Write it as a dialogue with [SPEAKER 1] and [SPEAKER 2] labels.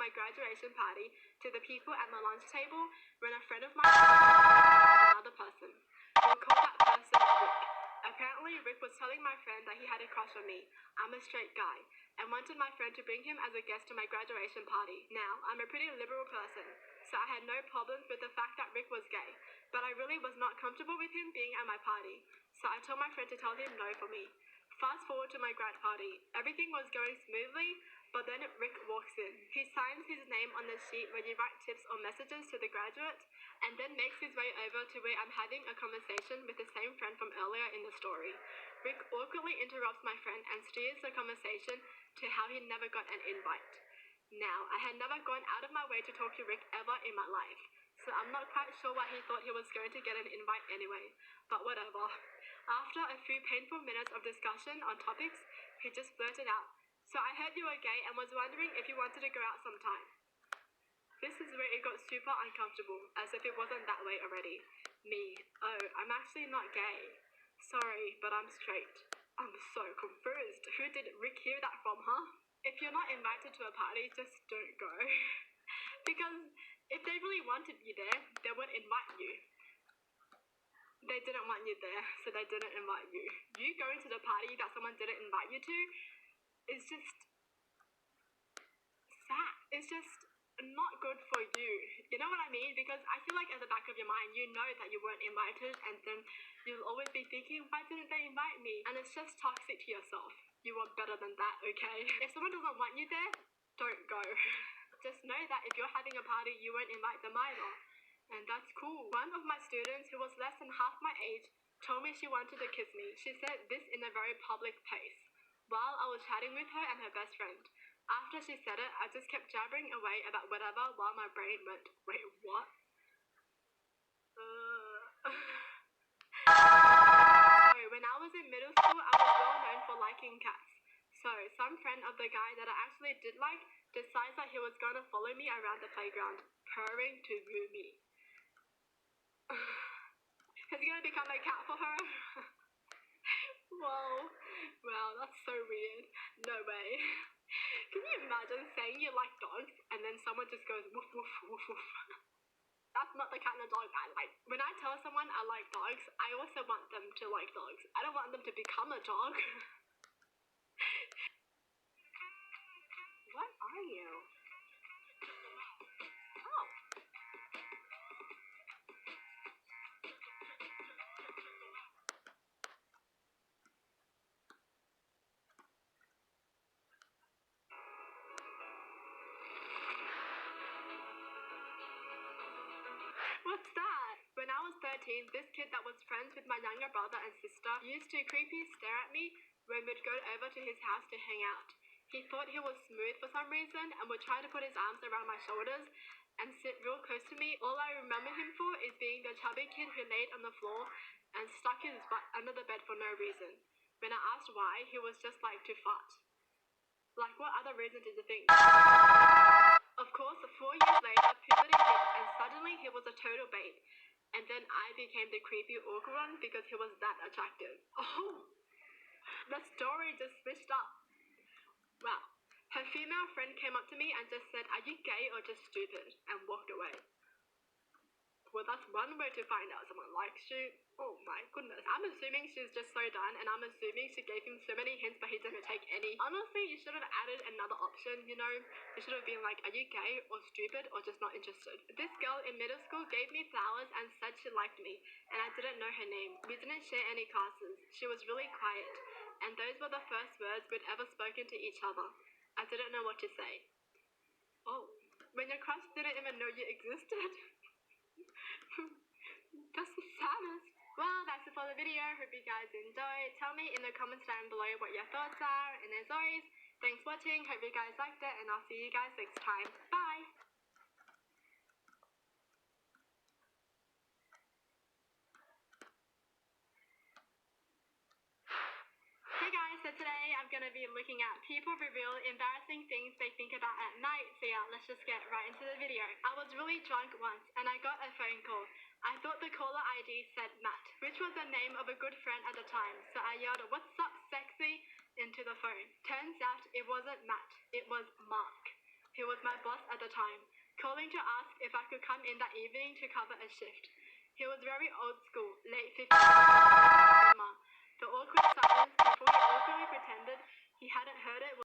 [SPEAKER 1] my graduation party to the people at my lunch table when a friend of mine another person. We'll call that person Rick. Apparently, Rick was telling my friend that he had a crush on me. I'm a straight guy, and wanted my friend to bring him as a guest to my graduation party. Now, I'm a pretty liberal person, so I had no problems with the fact that Rick was gay, but I really was not comfortable with him being at my party, so I told my friend to tell him no for me. Fast forward to my grad party. Everything was going smoothly, but then Rick walks in. He signs his name on the sheet where you write tips or messages to the graduate, and then makes his way over to where I'm having a conversation with the same friend from earlier in the story. Rick awkwardly interrupts my friend and steers the conversation to how he never got an invite. Now, I had never gone out of my way to talk to Rick ever in my life, so I'm not quite sure why he thought he was going to get an invite anyway, but whatever. After a few painful minutes of discussion on topics, he just blurted out, "So I heard you were gay and was wondering if you wanted to go out sometime." This is where it got super uncomfortable, as if it wasn't that way already. Me, oh, I'm actually not gay. Sorry, but I'm straight. I'm so confused. Who did Rick hear that from, huh? If you're not invited to a party, just don't go. Because if they really wanted you there, they would invite you. They didn't want you there, so they didn't invite you. You going to the party that someone didn't invite you to is just sad. It's just not good for you. You know what I mean? Because I feel like at the back of your mind, you know that you weren't invited, and then you'll always be thinking, why didn't they invite me? And it's just toxic to yourself. You are better than that, okay? If someone doesn't want you there, don't go. Just know that if you're having a party, you won't invite them either. And that's cool. One of my students, who was less than half my age, told me she wanted to kiss me. She said this in a very public place, while I was chatting with her and her best friend. After she said it, I just kept jabbering away about whatever while my brain went, wait, what? So, when I was in middle school, I was well known for liking cats. So, some friend of the guy that I actually did like decides that he was going to follow me around the playground, purring to woo me. He's going to become a cat for her? Whoa. Wow, that's so weird. No way. Can you imagine saying you like dogs and then someone just goes woof woof woof woof? That's not the kind of dog I like. When I tell someone I like dogs, I also want them to like dogs. I don't want them to become a dog. What are you? Oh. What's that? When I was 13, this kid that was friends with my younger brother and sister used to creepy stare at me when we'd go over to his house to hang out. He thought he was smooth for some reason and would try to put his arms around my shoulders and sit real close to me. All I remember him for is being the chubby kid who laid on the floor and stuck his butt under the bed for no reason. When I asked why, he was just like, to fart. Like, what other reason did you think? Of course, 4 years later, puberty hit, and suddenly he was a total babe. And then I became the creepy awkward one because he was that attractive. Oh, the story just switched up. Wow. Her female friend came up to me and just said, "Are you gay or just stupid?" and walked away. Well, that's one way to find out someone likes you. Oh my goodness. I'm assuming she's just so done, and I'm assuming she gave him so many hints but he didn't take any. Honestly, you should have added another option, you know? You should have been like, are you gay or stupid or just not interested? This girl in middle school gave me flowers and said she liked me, and I didn't know her name. We didn't share any classes. She was really quiet, and those were the first words we'd ever spoken to each other. I didn't know what to say. Oh, when your crush didn't even know you existed? That's the saddest. Well, that's it for the video. Hope you guys enjoyed. Tell me in the comments down below what your thoughts are. And as always, thanks for watching. Hope you guys liked it. And I'll see you guys next time. Bye! Hey guys, so today I'm going to be looking at people reveal embarrassing things they think about at night. So yeah, let's just get right into the video. I was really drunk once and I got a phone call. I thought the caller ID said Matt, which was the name of a good friend at the time. So I yelled, "What's up, sexy?" into the phone. Turns out it wasn't Matt, it was Mark. who was my boss at the time, calling to ask if I could come in that evening to cover a shift. He was very old school, late 50s. The awkward silence before he awkwardly pretended he hadn't heard it